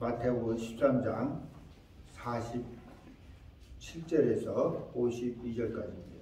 마태복음 13장 47절에서 52절까지입니다.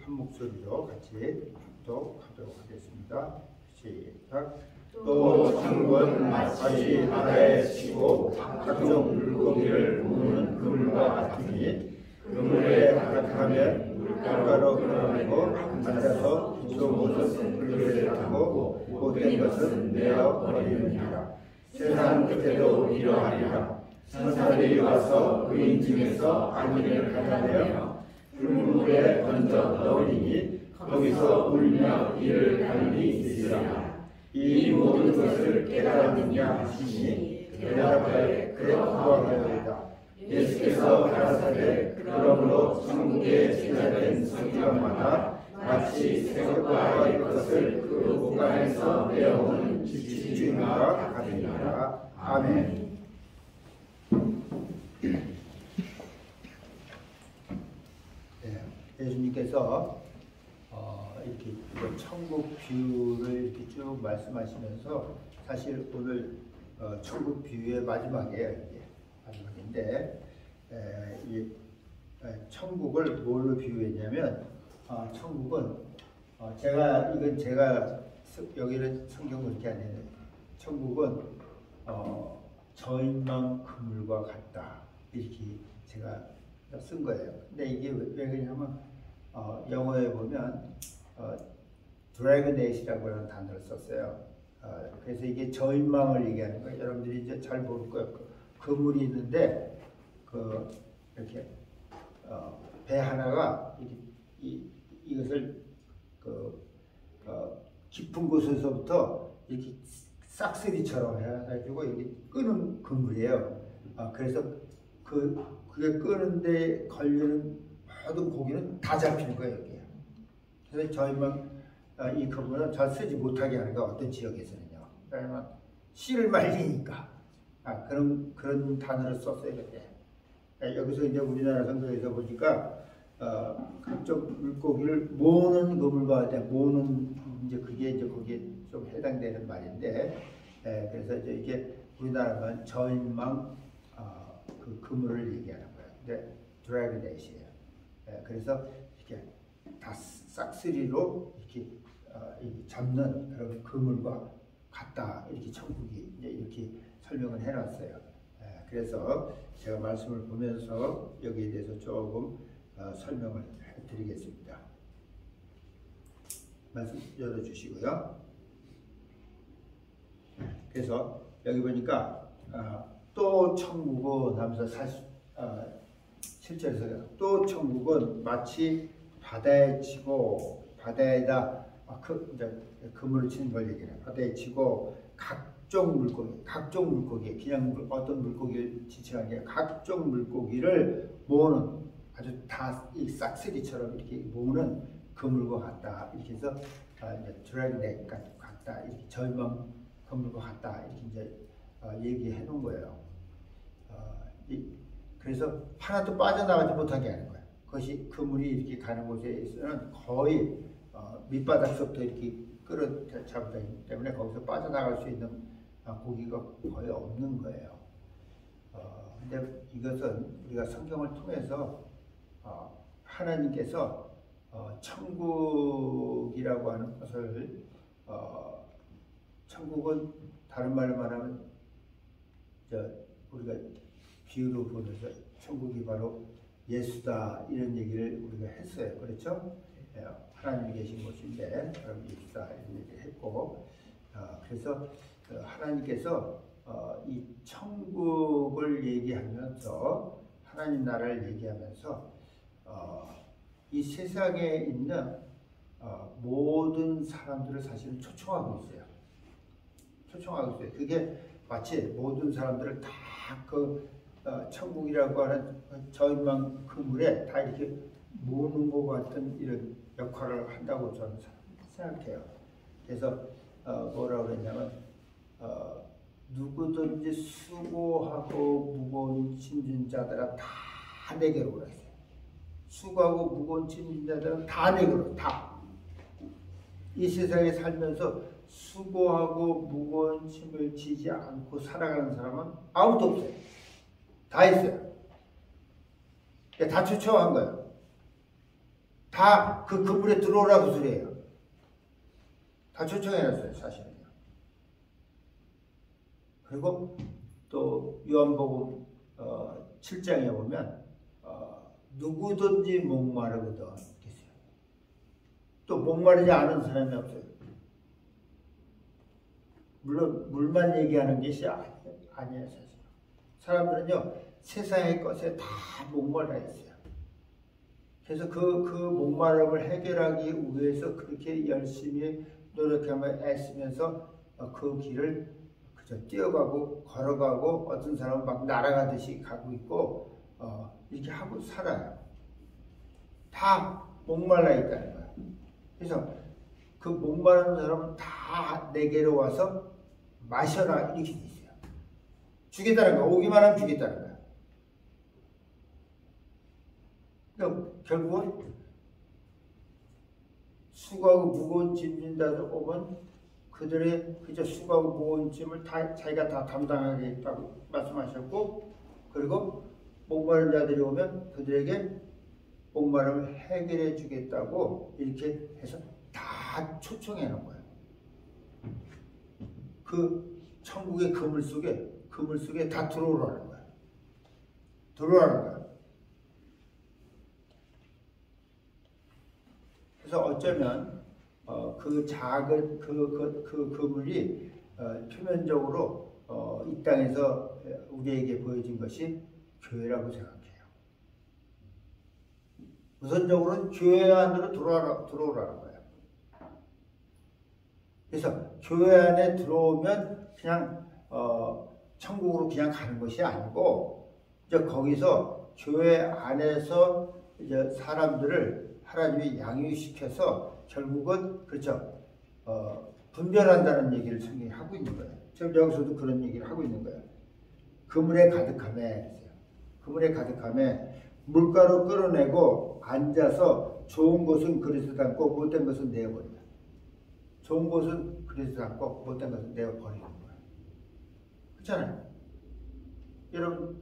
한 목소리로 같이 독하도록 하겠습니다. 시작. 또 천국은 마치 바다에 치고 각종 물고기를 모으는 그물과 같으니 그물에 가득하면 물가로 끌어내고 앉아서 좋은 것은 그릇에 담고 못된 것은 내어 버리느니라. 세상 끝에도 이러하리라. 천사들이 와서 의인 중에서 악인을 가져내어 불물에 던져 넣으리니 거기서 울며 이를 가리니 있으리라. 이 모든 것을 깨달았느냐 하시니 대답하여 그러하였다. 예수께서 가라사대 그러므로 천국의 제자된 성경마다 마치 새것과 의 것을 그 공간에서 내어오는 집주인과 같으니라. 아멘. 예수님께서 이렇게 천국 비유를 이렇게 쭉 말씀하시면서 사실 오늘 천국 비유의 마지막인데 이 천국을 뭘로 비유했냐면 천국은 제가 여기는 성경을 이렇게 안 해요. 천국은 저인망 그물과 같다 이렇게 제가 쓴 거예요. 근데 이게 왜 그러냐면 영어에 보면 드래곤 에이시라고 하는 단어를 썼어요. 그래서 이게 저인망을 얘기하는 거예요. 여러분들이 이제 잘 모를 거예요. 그물이 있는데 이렇게 배 하나가 이것을 깊은 곳에서부터 이렇게 싹쓸이처럼 해가지고 이렇게 끄는 그물이에요. 그래서 그게 끄는데 걸리는 모든 고기는 다 잡히는 거예요, 여기에. 그래서 저희만 이 그물은 잘 쓰지 못하게 하는 거예요, 어떤 지역에서는요. 왜냐면 씨를 말리니까. 그런 단어를 썼어요, 그때. 여기서 이제 우리나라 성경에서 보니까 각종 물고기를 모으는 그물과 모으는 이제 그게 이제 거기에 좀 해당되는 말인데, 그래서 이제 이게 우리나라만 저인망 그 그물을 얘기하는 거예요. 근데 드래곤 에이시예요. 그래서 이렇게 다 싹쓸이로 이렇게 잡는 그런 그물과 같다. 이렇게 천국이 이제 이렇게 설명을 해놨어요. 그래서 제가 말씀을 보면서 여기에 대해서 조금 설명을 해드리겠습니다. 말씀 열어주시고요. 그래서 여기 보니까 또 천국은 하면서 7절에서 또 천국은 마치 바다에 치고 바다에다 그물을 치는 걸 얘기해요. 바다에 치고 각종 물고기 그냥 어떤 물고기를 지칭한 게 각종 물고기를 모으는 아주 다 이 싹쓸이처럼 이렇게 모으는 그물과 같다. 이렇게 해서 드래곤 같다. 이렇게 절망 그물과 같다. 이렇게 이제 얘기해 놓은 거예요. 그래서 하나도 빠져나가지 못하게 하는 거예요. 그것이 그물이 이렇게 가는 곳에서는 거의 밑바닥서부터 이렇게 끌어잡다 있기 때문에 거기서 빠져나갈 수 있는 고기가 거의 없는 거예요. 근데 이것은 우리가 성경을 통해서 하나님께서 천국이라고 하는 것을 천국은 다른 말로 말하면 우리가 비유로 보면서 천국이 바로 예수다 이런 얘기를 우리가 했어요. 그렇죠? 하나님이 계신 곳인데 바로 예수다 이런 얘기를 했고 그래서 하나님께서 이 천국을 얘기하면서 하나님 나라를 얘기하면서 이 세상에 있는 모든 사람들을 사실은 초청하고 있어요. 그게 마치 모든 사람들을 다 천국이라고 하는 저인망 그물에 다 이렇게 모으는 것 같은 이런 역할을 한다고 저는 생각해요. 그래서 뭐라고 그랬냐면 누구든지 수고하고 무거운 짐진 자들아 다 내게로 오라 했어요. 수고하고 무거운 짐진 자들은 다 내게로 다. 이 세상에 살면서 수고하고 무거운 짐을 지지 않고 살아가는 사람은 아무도 없어요. 다 있어요. 다 초청한 거예요. 다 그 그물에 들어오라고 소리예요. 다 초청해놨어요, 사실은요. 그리고 또 요한복음 7장에 보면 누구든지 목마르거든 있어요. 또 목마르지 않은 사람이 없어요. 물론 물만 얘기하는 것이 아니에요, 사실. 사람들은요 세상의 것에 다 목말라 있어요. 그래서 그 목마름을 해결하기 위해서 그렇게 열심히 노력하며 애쓰면서 그 길을 그저 뛰어가고 걸어가고 어떤 사람은 막 날아가듯이 가고 있고 이렇게 하고 살아요. 다 목말라 있다는 거예요. 그래서 그 목마른 사람은 다 내게로 와서 마셔라 이렇게 돼 있어요. 주겠다는 거야. 오기만 하면 주겠다는 거야. 그러니까 결국은 수고하고 무거운 짐 진 자들 오면 그들의 그저 수고하고 무거운 짐을 다 자기가 다 담당하겠다고 말씀하셨고, 그리고 목마른 자들이 오면 그들에게 목마름을 해결해 주겠다고 이렇게 해서 다 초청해 놓은 거예요. 그 천국의 그물 속에 다 들어오라는 거예요. 들어오라는 거예요. 그래서 어쩌면 그 작은 그 그물이 표면적으로 이 땅에서 우리에게 보여진 것이 교회라고 생각해요. 우선적으로는 교회 안으로 들어오라는 거예요. 그래서 교회 안에 들어오면 그냥 천국으로 그냥 가는 것이 아니고, 이제 거기서 교회 안에서 이제 사람들을 하나님이 양육시켜서 결국은 그렇죠 분별한다는 얘기를 성경이 하고 있는 거예요. 지금 여기서도 그런 얘기를 하고 있는 거예요. 그물에 가득함에 그물에 가득함에 물가로 끌어내고 앉아서 좋은 것은 그릇에 담고 못된 것은 내어버린다. 좋은 것은 그릇에 담고 못된 것은 내어버리는 거예요. 그렇잖아요. 여러분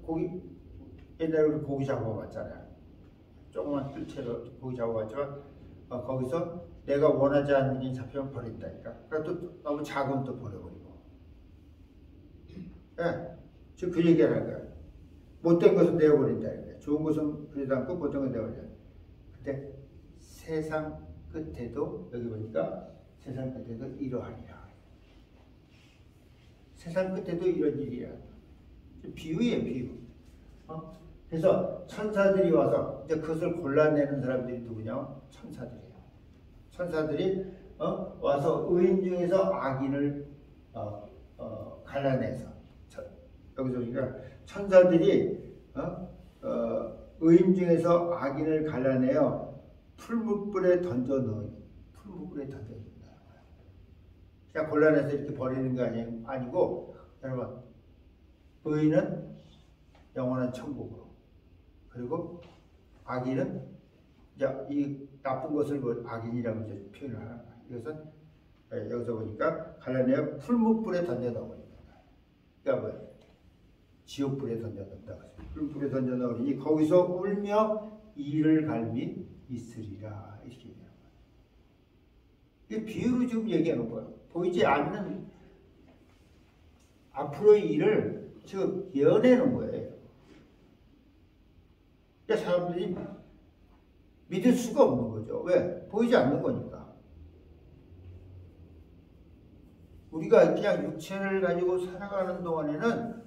옛날에 우리 고기 잡아봤잖아요. 조그만 뜰채로 고기 잡아봤지만 거기서 내가 원하지 않는 게 잡히면 버린다니까. 그러니까 또 너무 작은 또 버려버리고. 예, 지금 그 얘기하는 거야. 못된 것은 내어버린다니까. 좋은 것은 그러지 않고 못된 것은 내어버린다. 근데 세상 끝에도 여기 보니까 세상 끝에도 이러하리라. 세상 끝에도 이런 일이야. 비유예요, 비유. 그래서 천사들이 와서 이제 그것을 골라내는 사람들이 누구냐? 천사들이에요. 천사들이 와서 의인 중에서 악인을 갈라내서 여기서 보니까 천사들이 의인 중에서 악인을 갈라내어 풀무불에 던져 넣으니 풀무불에 던져 넣는다는 거예요. 그냥 골라내서 이렇게 버리는 게 아니고 여러분 의인은 영원한 천국으로, 그리고 악인은 이제 이 나쁜 것을 악인이라고 이제 표현을 하는 거예요. 이것은 여기서 보니까 갈라내어 풀무불에 던져 넣으니, 그러니까 뭐야? 지옥불에 던져 넣는다. 풀무불에 던져 넣으니 거기서 울며 이를 갈미 있으리라 이렇게 얘기하는 거예요. 이게 비유로 지금 얘기하는 거예요. 보이지 않는 앞으로의 일을 지금 예언하는 거예요. 그러니까 사람들이 믿을 수가 없는 거죠. 왜? 보이지 않는 거니까. 우리가 그냥 육체를 가지고 살아가는 동안에는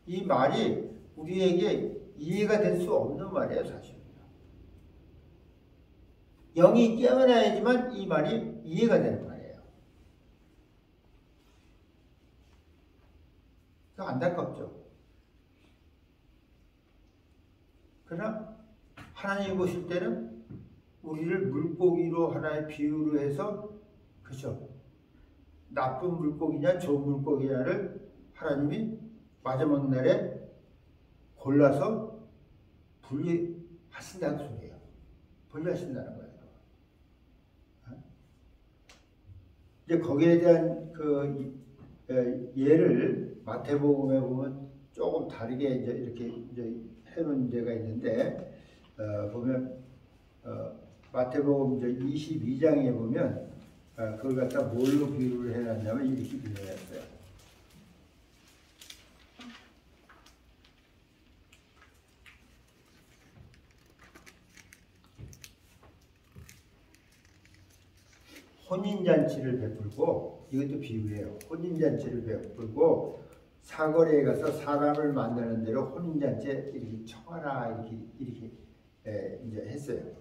이 말이 우리에게 이해가 될 수 없는 말이에요, 사실은요. 영이 깨어나야지만 이 말이 이해가 되는 말이에요. 안타깝죠. 그러나 하나님이 보실 때는 우리를 물고기로 하나의 비유로 해서, 그죠? 나쁜 물고기냐 좋은 물고기냐를 하나님이 마지막 날에 골라서 분리하신다는 소리예요. 분리하신다는 거예요. 이제 거기에 대한 예를 마태복음에 보면 조금 다르게 이제 이렇게 이제 해놓은 데가 있는데 보면 마태복음 이제 22장에 보면 그걸 갖다 뭘로 비유를 해놨냐면 이렇게 비유했어요. 혼인잔치를 베풀고, 이것도 비유예요. 혼인잔치를 베풀고 사거리에 가서 사람을 만나는 대로 혼인잔치에 이렇게 청하라 이렇게 이제 했어요.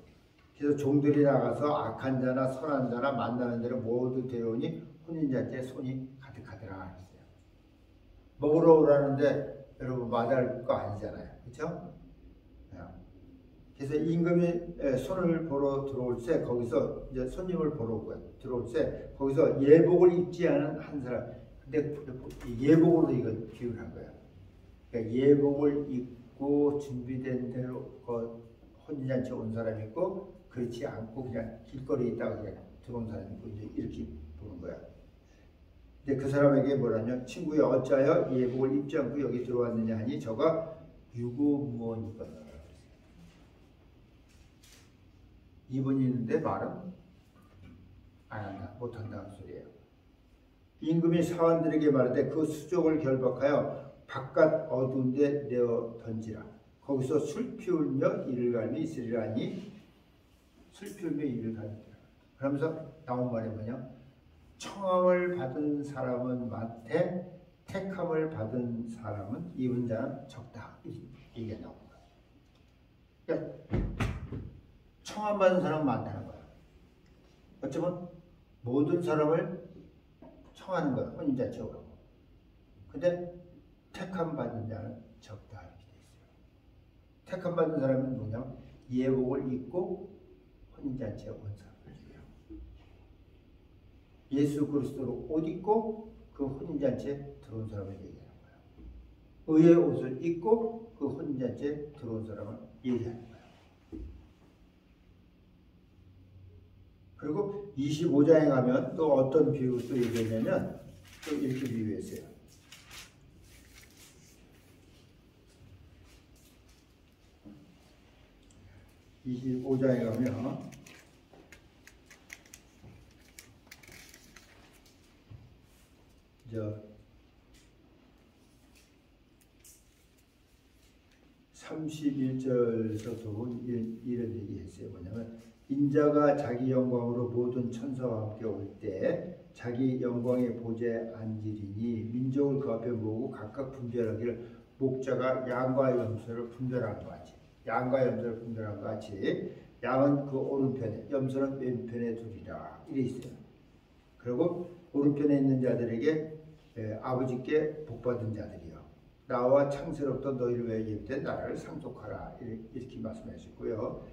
그래서 종들이 나가서 악한 자나 선한 자나 만나는 대로 모두 데려오니 혼인잔치에 손이 가득하더라 했어요. 먹으러 오라는데 여러분 마다할 거 아니잖아요, 그렇죠? 그래서 임금이 손을 보러 들어올 때 거기서 이제 손님을 보러 들어올 때 거기서 예복을 입지 않은 한 사람, 근데 예복으로 이걸 비유를 한 거예요. 그러니까 예복을 입고 준비된 대로 혼인잔치에 온 사람이 있고 그렇지 않고 그냥 길거리에 있다가 그냥 들어온 사람이 있고 이제 이렇게 보는 거야. 근데 그 사람에게 뭐라냐? 친구야 어찌하여 예복을 입지 않고 여기 들어왔느냐 하니 저가 유고무원이거든. 이분이 있는데 말은 안 한다, 못한다는 소리예요. 임금이 사원들에게 말하되 그 수족을 결박하여 바깥 어두운 데 내어 던지라. 거기서 술 피우며 이를 갈미 있으리라 하니 술 피우며 이를 갈미라. 그러면서 나온 말이 뭐냐? 청함을 받은 사람은 많되 택함을 받은 사람은 입은 자는 적다. 이게 나온 거야. 그러니까 청함 받은 사람은 많다는 거야. 어쩌면 모든 사람을 청하는 거야. 혼인잔치로. 근데 택함 받은 자는 적다. 이렇게 돼 있어요. 택함 받은 사람은 뭐냐? 예복을 입고 혼인잔치에 온 사람들이에요. 예수 그리스도로 옷 입고 그 혼인잔치에 들어온 사람을 얘기하는 거예요. 의의 옷을 입고 그 혼인잔치에 들어온 사람을 얘기하는 거예요. 그리고 25장에 가면 또 어떤 비유를 또 얘기했냐면 또 이렇게 비유했어요. (25장에) 가면 저 31절에서 도 이런 얘기했어요. 뭐냐면 인자가 자기 영광으로 모든 천사와 함께 올 때 자기 영광의 보좌에 앉으리니 민족을 그 앞에 모으고 각각 분별하기를 목자가 양과 염소를 분별한 것 같이, 양과 염소를 분별한 것 같이 양은 그 오른편에 염소는 왼편에 두리라 이래 있어요. 그리고 오른편에 있는 자들에게 아버지께 복받은 자들이요 나와 창세로부터 너희를 위하여 예비된 나라를 상속하라 이렇게 말씀하셨고요.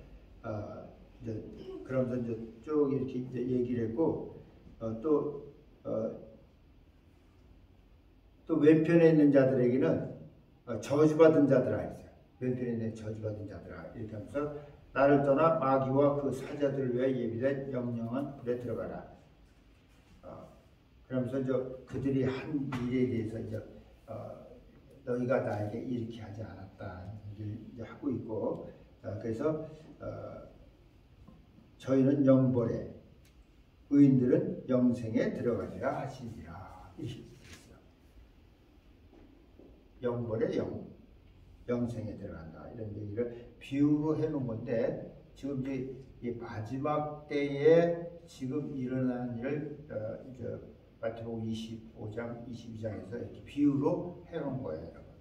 이제 그러면서 이제 쭉 이렇게 이제 얘기를 했고 또 왼편에 있는 자들에게는 저주받은 자들아 했어요. 왼편에 있는 저주받은 자들아 이렇게 하면서 나를 떠나 마귀와 그 사자들을 위해 예비된 영영한 불에 들어가라. 그러면서 이제 그들이 한 일에 대해서 이제 너희가 나에게 이렇게 하지 않았다 이제 하고 있고 그래서 저희는 영벌에 의인들은 영생에 들어가리라 하시니라 이렇게 있어요. 영벌에 영생에 들어간다 이런 얘기를 비유로 해놓은 건데 지금 이제 이 마지막 때에 지금 일어나는 일을 이제 마태복음 25장, 22장에서 이렇게 비유로 해놓은 거예요, 여러분.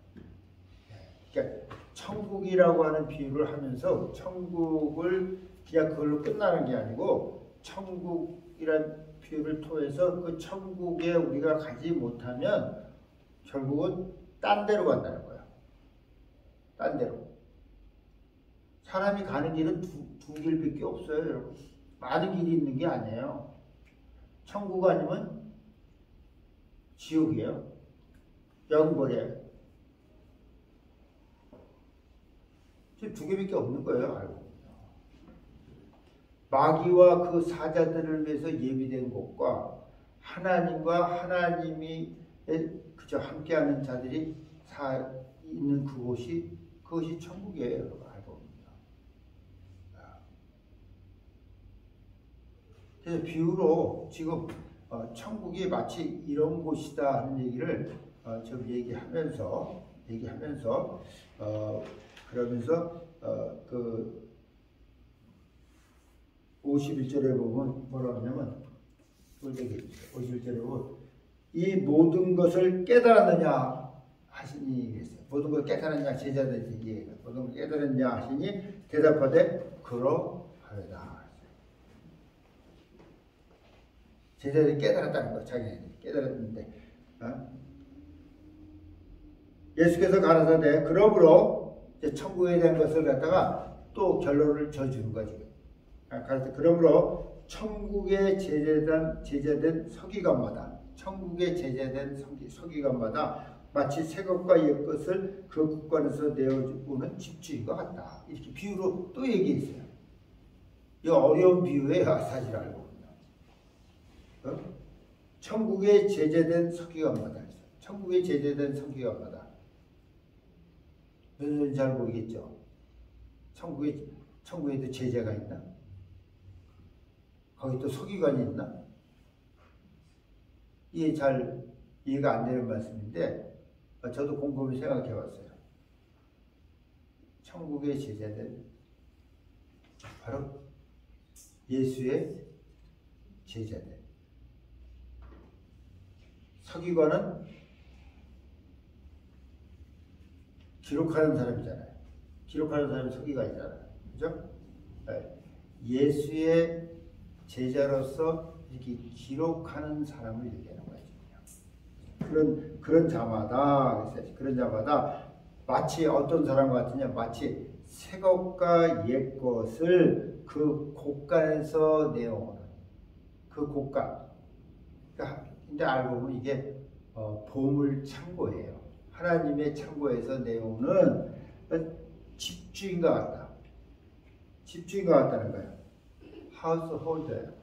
그러니까 천국이라고 하는 비유를 하면서 천국을 그냥 그걸로 끝나는 게 아니고 천국이란 비유를 통해서 그 천국에 우리가 가지 못하면 결국은 딴 데로 간다는 거야. 딴 데로. 사람이 가는 길은 두 길밖에 없어요, 여러분. 많은 길이 있는 게 아니에요. 천국 아니면 지옥이에요. 영벌이에요. 두 개밖에 없는 거예요, 알고. 마귀와 그 사자들을 위해서 예비된 곳과 하나님과 하나님이 그저 함께하는 자들이 있는 그것이 천국이에요. 알고 봅니다. 그래서 비유로 지금 천국이 마치 이런 곳이다 하는 얘기를 좀 얘기하면서 그러면서 그 51절에 보면 뭐라 하냐면 51절에 보면 이 모든 것을 깨달았느냐 하시니 그랬어요. 모든 걸 깨달았냐 제자들이 모든 걸 깨달았냐 하시니 대답하되 그러하여다. 제자들이 깨달았다는 거 자기네들이 깨달았는데 예수께서 가라사대 그러므로 이제 천국에 대한 것을 갖다가 또 결론을 져주는 거지. 그러므로 천국에 제자된 서기관마다 마치 새 것과 옛 것을 그 국관에서 내어주는 집주인과 같다. 이렇게 비유로 또 얘기했어요. 이 어려운 비유예요. 사실 알고 보면. 천국에 제자된 서기관마다 천국에 제자된 서기관마다 무슨 소리인지 잘 모르겠죠. 천국에도 제자가 있나? 거기 또 서기관이 있나? 이게 잘 이해가 안 되는 말씀인데 저도 곰곰이 생각해 봤어요. 천국의 제자들 바로 예수의 제자들. 서기관은 기록하는 사람이잖아요. 기록하는 사람이 서기관이잖아요. 그죠? 예수의 제자로서 이렇게 기록하는 사람을 얘기하는 거예요. 그런 자마다 마치 어떤 사람 같으냐, 마치 새 것과 옛 것을 그 곳간에서 내어오는 그 곳간. 근데 알고 보면 이게 보물 창고예요. 하나님의 창고에서 내오는 집주인과 같다. 집주인과 같다는 거예요. 하우스 홀더예요.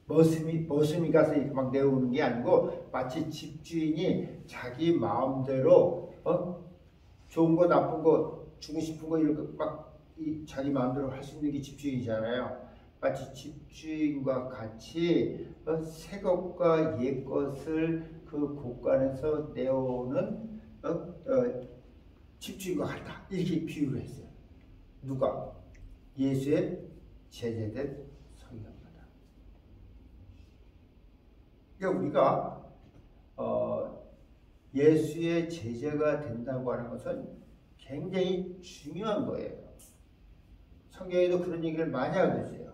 머슴이 가서 막 내오는 게 아니고 마치 집주인이 자기 마음대로 좋은 거 나쁜 거 주고 싶은 거 이렇게 막 자기 마음대로 할 수 있는 게 집주인이잖아요. 마치 집주인과 같이 새 것과 옛 것을 그 곳간에서 내오는 집주인과 같다. 이렇게 비유를 했어요. 누가? 예수의 제자된 서기관마다. 그러니까 우리가 예수의 제자가 된다고 하는 것은 굉장히 중요한 거예요. 성경에도 그런 얘기를 많이 하고 있어요.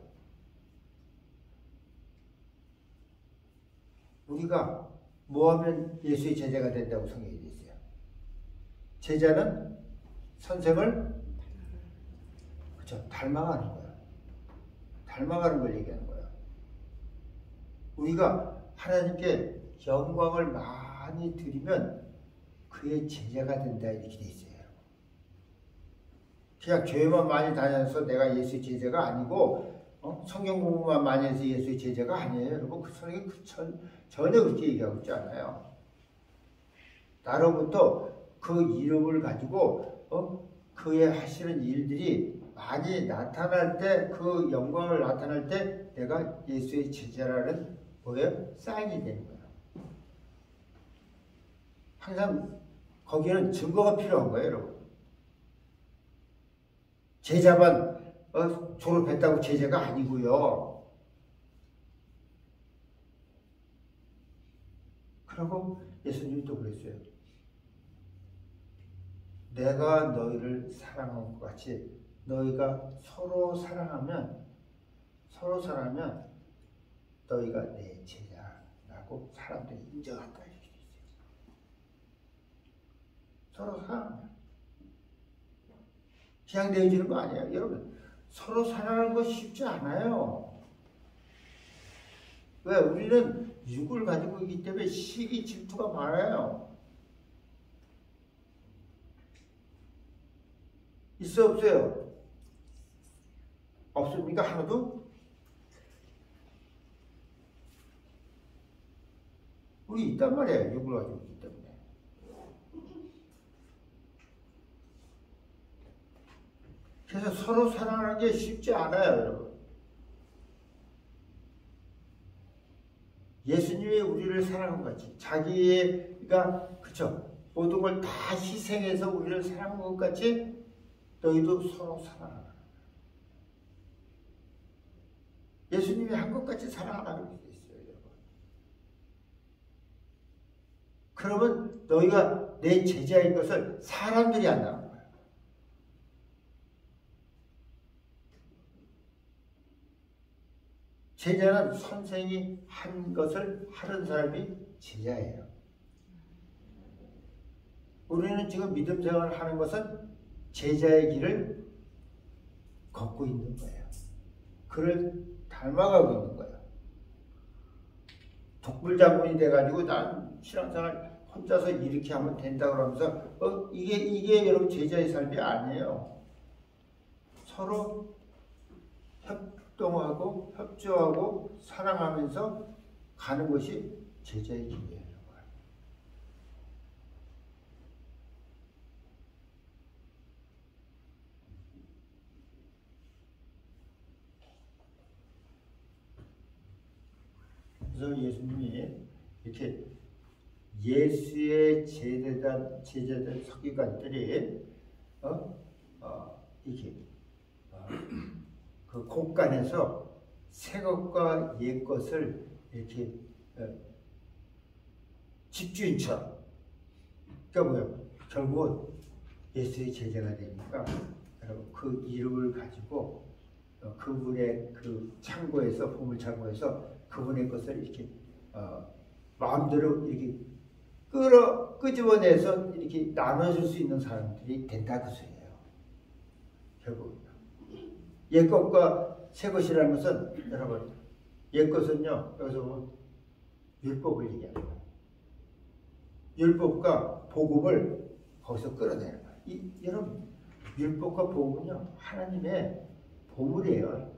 우리가 뭐 하면 예수의 제자가 된다고 성경에 되어 있어요. 제자는 선생을 닮아가는 거예요. 닮아가는 걸 얘기하는 거예요. 우리가 하나님께 영광을 많이 드리면 그의 제자가 된다 이렇게 돼 있어요. 그냥 교회만 많이 다녀서 내가 예수의 제자가 아니고 성경 공부만 많이 해서 예수의 제자가 아니에요. 여러분 그 성경이 전혀 그렇게 얘기하고 있지 않아요. 나로부터 그 이름을 가지고 그의 하시는 일들이 많이 나타날 때, 그 영광을 나타날 때 내가 예수의 제자라는 뭐예요? 사인이 되는 거예요. 항상 거기에는 증거가 필요한 거예요, 여러분. 제자만 졸업했다고 제자가 아니고요. 그리고 예수님이 또 그랬어요. 내가 너희를 사랑한 것 같이 너희가 서로 사랑하면 너희가 내 제자라고 사람들이 인정한다 이렇게 돼 있어요. 서로 사랑하면 그냥 내어주는 거 아니에요. 여러분 서로 사랑하는 거 쉽지 않아요. 왜? 우리는 육을 가지고 있기 때문에 시기 질투가 많아요. 있어 없어요? 없습니까? 하나도? 우리 있단 말이에요. 욕을 가지고 있기 때문에. 그래서 서로 사랑하는 게 쉽지 않아요, 여러분. 예수님이 우리를 사랑한 것 같이 자기가 그쵸 모든 걸 다 희생해서 우리를 사랑한 것 같이 너희도 서로 사랑하라. 예수님이 한 것 같이 사랑하라고 되어 있어요, 여러분. 그러면 너희가 내 제자인 것을 사람들이 안다는 거예요. 제자는 선생이 한 것을 하는 사람이 제자예요. 우리는 지금 믿음 생활을 하는 것은 제자의 길을 걷고 있는 거예요. 그를 닮아가고 있는 거예요. 독불장군이 돼가지고 난 신앙생활 혼자서 이렇게 하면 된다 그러면서 이게 여러분 제자의 삶이 아니에요. 서로 협동하고 협조하고 사랑하면서 가는 것이 제자의 길이에요. 그래서 예수님이 이렇게 예수의 제자들 서기관들이 이렇게 그 곳간에서 새 것과 옛 것을 이렇게 집주인처럼 그러니까 뭐예요? 결국은 예수의 제자가 되니까 여러분 그 이름을 가지고 그분의 그 창고에서 보물 창고에서 그분의 것을 이렇게 마음대로 이렇게 끄집어내서 이렇게 나눠줄 수 있는 사람들이 된다 그 소리예요. 결국 옛 것과 새 것이라는 것은 여러분 옛 것은요 여기서 보면 율법을 얘기합니다. 율법과 복음을 거기서 끌어내는 거예요. 여러분 율법과 복음은요 하나님의 보물이에요.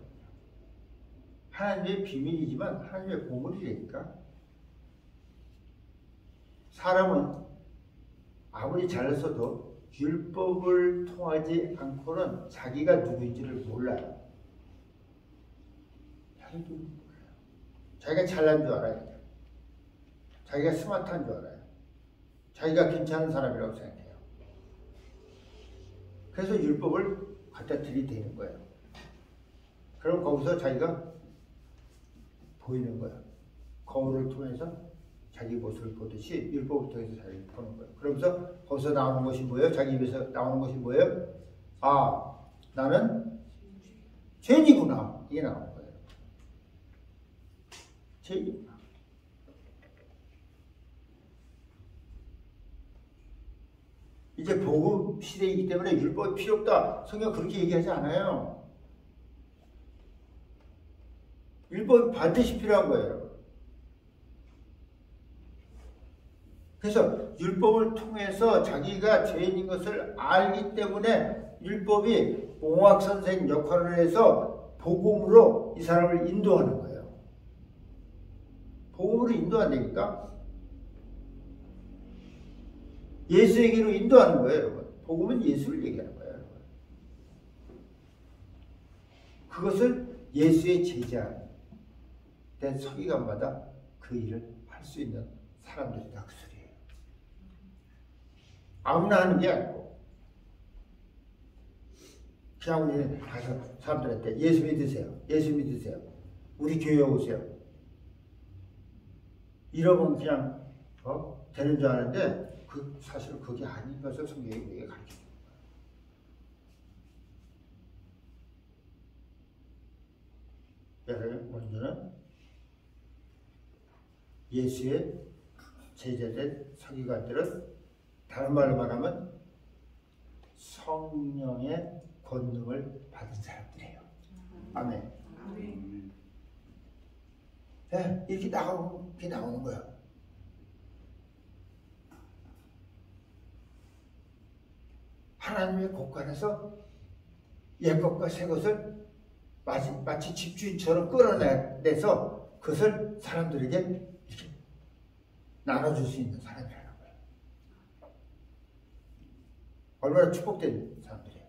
하나님의 비밀이지만 하나님의 보물이니까. 사람은 아무리 잘했어도 율법을 통하지 않고는 자기가 누구인지를 몰라요. 자기가 잘난 줄 알아요. 자기가 스마트한 줄 알아요. 자기가 괜찮은 사람이라고 생각해요. 그래서 율법을 갖다 들이대는 거예요. 그럼 거기서 자기가 보이는 거야. 거울을 통해서 자기 모습을 보듯이 율법을 통해서 자기를 보는 거예요. 그러면서 거기서 나오는 것이 뭐예요? 자기 입에서 나오는 것이 뭐예요? 아, 나는 죄인이구나. 이게 나오는 거예요. 죄인이구나. 이제 복음 시대이기 때문에 율법이 필요 없다. 성경 그렇게 얘기하지 않아요. 율법이 반드시 필요한 거예요. 그래서 율법을 통해서 자기가 죄인인 것을 알기 때문에 율법이 몽학선생 역할을 해서 복음으로 이 사람을 인도하는 거예요. 복음으로 인도한다니까? 예수에게로 인도하는 거예요, 여러분. 복음은 예수를 얘기하는 거예요, 여러분. 그것을 예수의 제자 된 서기관마다 그 일을 할 수 있는 사람들이다 그 소리예요. 아무나 하는 게 아니고 그냥 우리 가서 사람들한테 예수 믿으세요. 예수 믿으세요. 우리 교회 오세요. 이러면 그냥 되는 줄 아는데 사실 그게 아닌 것을 성경이 우리에게 가르쳐줍니다. 여러분 먼저는 예수의 제자된 서기관들은 다른 말로 말하면 성령의 권능을 받은 사람들이에요. 아멘. 네, 이렇게 나오는 거야. 하나님의 곳간에서 옛 것과 새 것을 마치 집주인처럼 끌어내서 그것을 사람들에게 이렇게 나눠줄 수 있는 사람이라는 거예요. 얼마나 축복된 사람들이에요.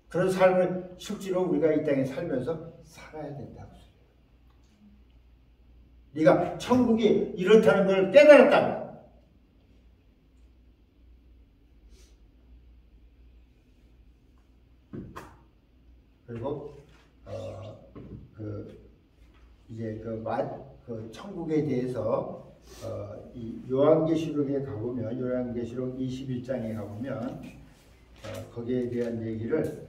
그런 삶을 실제로 우리가 이 땅에 살면서 살아야 된다고 소리예요. 네가 천국이 이렇다는 걸 깨달았다면 그리고 이제 그 천국에 대해서 이 요한계시록에 가보면 요한계시록 21장에 가보면 거기에 대한 얘기를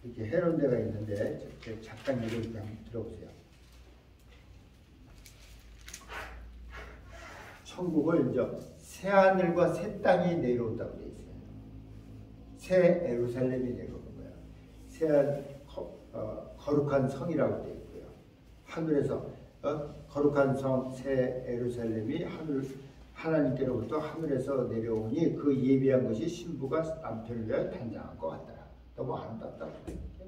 이렇게 해놓은 데가 있는데 잠깐 이걸 한번 들어보세요. 천국을 이제 새 하늘과 새 땅이 내려온다고 되어 있어요. 새 예루살렘이 내려오는 거예요. 새 거룩한 성이라고 되어 있고요. 하늘에서 거룩한 성 새 예루살렘이 하나님께로부터 하늘에서 내려오니 그 예비한 것이 신부가 남편을 위하여 단장한 것 같다. 너무 아름답다.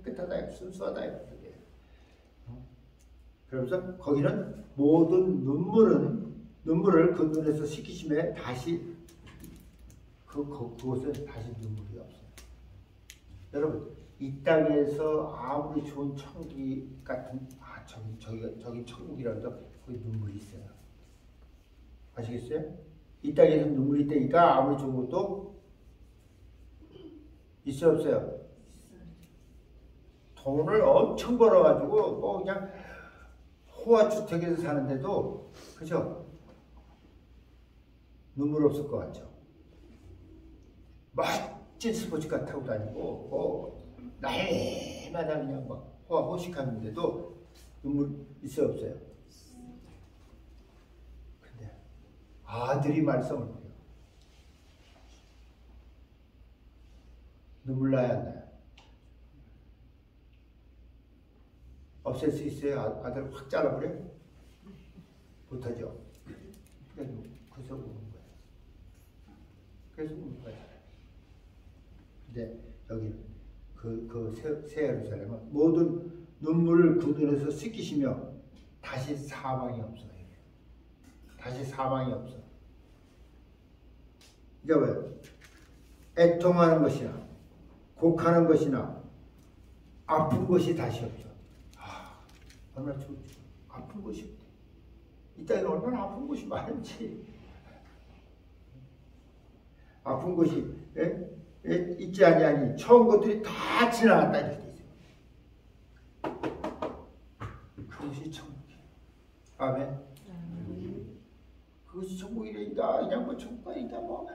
깨끗하다. 순수하다. 그러면서 거기는 모든 눈물을 그 눈에서 씻기심에 다시 그곳에 다시 눈물이 없어요. 여러분 이 땅에서 아무리 좋은 천국이 같은 저기 천국이라도 거기 눈물이 있어요. 아시겠어요? 이 땅에서 눈물이 있다니까 아무리 좋은 것도 있어요 없어요? 돈을 엄청 벌어가지고 뭐 그냥 호화주택에서 사는데도 그죠? 눈물 없을 것 같죠? 멋진 스포츠카 타고 다니고 날마다 그냥 막 호식하는데도 눈물 있어요 없어요? 근데 아들이 말썽을 부려. 눈물 나야 안 나요? 없앨 수 있어요? 아들 확 잘라버려? 못하죠? 그래서 우는 거예요. 그래서 우는 거예요. 근데 여기 새 예루살렘은 모든 눈물을 그 눈에서 씻기시며 다시 사망이 없어요. 다시 사망이 없어. 이게 왜? 애통하는 것이나 곡하는 것이나 아픈 것이 다시 없어. 얼마나 좋지. 아픈 것이 없대. 이 땅에 얼마나 아픈 것이 많은지. 아픈 것이 있지 아니하니 처음 것들이 다 지나갔다 이렇게 돼 있어요. 그것이 천국이에요. 아멘. 그것이 천국이니까 그냥 뭐 천국 아니다 뭐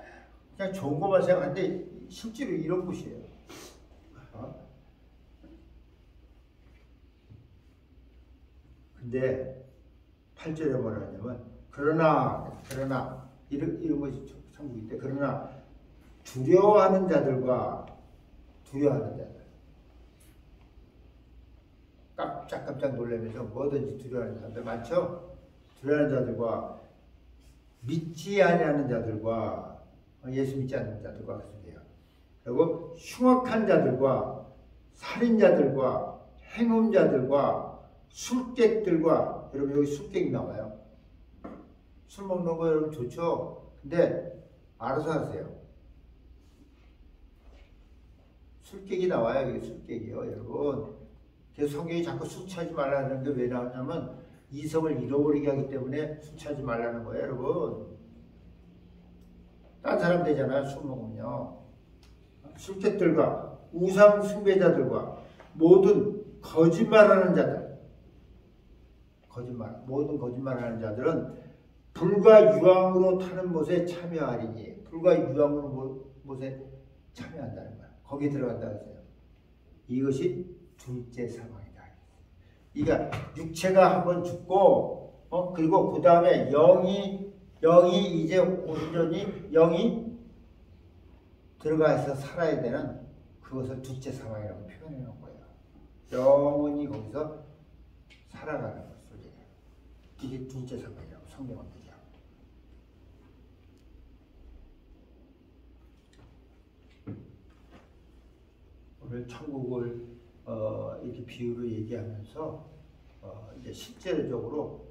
그냥 좋은 것만 생각하는데 실제로 이런 곳이에요. 근데 8절에 뭐라 하냐면 그러나 이런 것이 천국인데 그러나 두려워하는 자들 깜짝깜짝 놀라면서 뭐든지 두려워하는 자들 많죠? 두려워하는 자들과 믿지 아니하는 자들과 예수 믿지 않는 자들과 그래요. 그리고 흉악한 자들과 살인자들과 행음자들과 술객들과 여러분 여기 술객이 나와요. 술 먹는 거 여러분 좋죠? 근데 알아서 하세요. 술객이 나와요. 이게 술객이요, 여러분. 그래서 성경이 자꾸 술 취하지 말라는 게 왜 나오냐면 이성을 잃어버리게 하기 때문에 술 취하지 말라는 거예요, 여러분. 딴 사람 되잖아요, 술 먹으면요. 술객들과 우상 숭배자들과 모든 거짓말하는 자들, 모든 거짓말하는 자들은 불과 유황으로 타는 못에 참여하리니 불과 유황으로 못에 참여한다는 거야. 거기에 들어간다 그랬어요. 이것이 둘째 사망이다. 그러니까 육체가 한번 죽고 그리고 그 다음에 영이 이제 온전히 영이 들어가서 살아야 되는 그것을 둘째 사망이라고 표현해 놓은 거예요. 영원히 거기서 살아가는 것을 얘기해요. 이게 둘째 사망이라고 성경은 얘기하고. 오늘 천국을 이렇게 비유로 얘기하면서 이제 실제적으로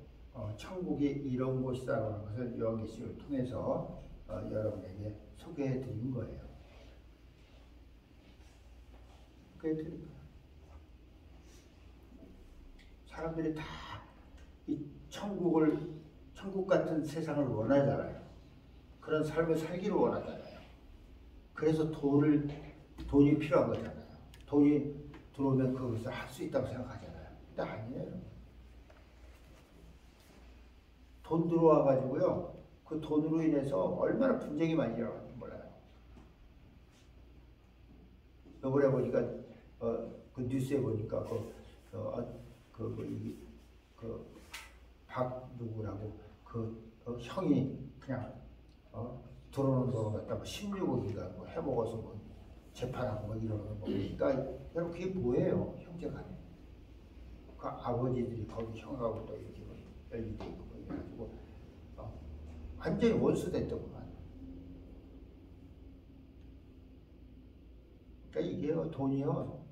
천국이 이런 곳이다라고 하는 것을 요한계시록을 통해서 여러분에게 소개해 드린 거예요. 사람들이 다 이 천국 같은 세상을 원하잖아요. 그런 삶을 살기를 원하잖아요. 그래서 돈이 필요한 거잖아요. 돈이 들어오면 그것을 할 수 있다고 생각하잖아요. 근데 아니에요. 돈 들어와가지고요, 그 돈으로 인해서 얼마나 분쟁이 많이 일어나는지 몰라요. 요번에 보니까 그 뉴스에 보니까 박 누구라고 형이 그냥 들어오는 거 갖다 뭐 16억인가 뭐 해먹어서 뭐 재판하고 뭐 이러는 거 보니까 여러분 그게 뭐예요? 형제간에 그 아버지들이 거기 형하고 또 이렇게 연루돼 있고 뭐 이래가지고 완전히 원수 됐더구만. 그러니까 이게 돈이요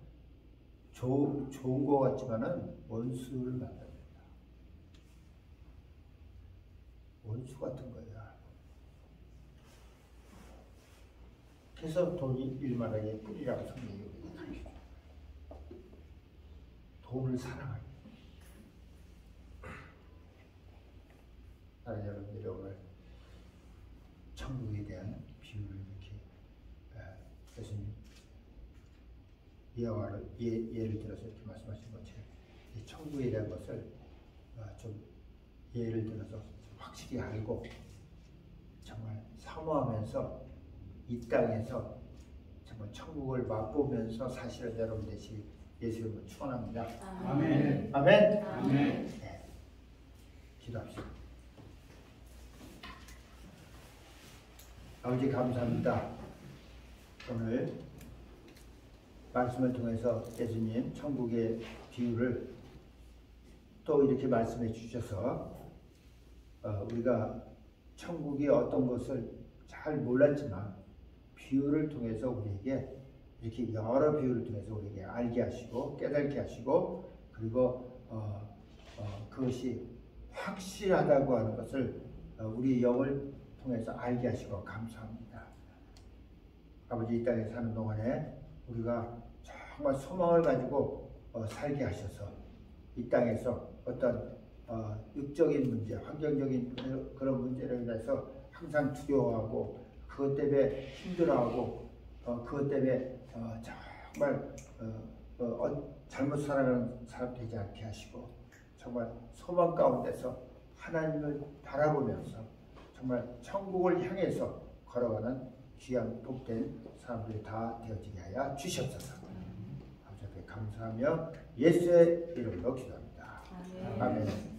좋은 거 같지만은 원수를 만납니다. 원수 같은 거야. 그래서 돈이 일만하게 뿌리라고 성경이 우리에게 가르쳐줘요. 돈을 사랑하기. 나는 여러분들이 오늘 천국에 대한 비유를 이렇게 교수님 예를 들어서 이렇게 말씀하신 것처럼 이 천국에 대한 것을 좀 예를 들어서 확실히 알고 정말 사모하면서 이 땅에서 정말 천국을 맛보면서 사실은 여러분 되시 예수 이름으로 축원합니다. 아멘. 아멘. 아멘. 네. 기도합시다. 아버지 감사합니다. 오늘 말씀을 통해서 예수님 천국의 비유를 또 이렇게 말씀해 주셔서 우리가 천국이 어떤 것을 잘 몰랐지만 비유를 통해서 우리에게 이렇게 여러 비유를 통해서 우리에게 알게 하시고 깨닫게 하시고 그리고 그것이 확실하다고 하는 것을 우리 영을 통해서 알게 하시고 감사합니다. 아버지 이 땅에 사는 동안에 우리가 정말 소망을 가지고 살게 하셔서 이 땅에서 어떤 육적인 문제, 환경적인 그런 문제로 인해서 항상 두려워하고 그것 때문에 힘들어하고 그것 때문에 정말 잘못 살아가는 사람 되지 않게 하시고 정말 소망 가운데서 하나님을 바라보면서 정말 천국을 향해서 걸어가는 귀한 복된 사람들이 다 되어지게 하여 주시옵소서. 아버지 앞에 감사하며 예수의 이름으로 기도합니다. 아멘.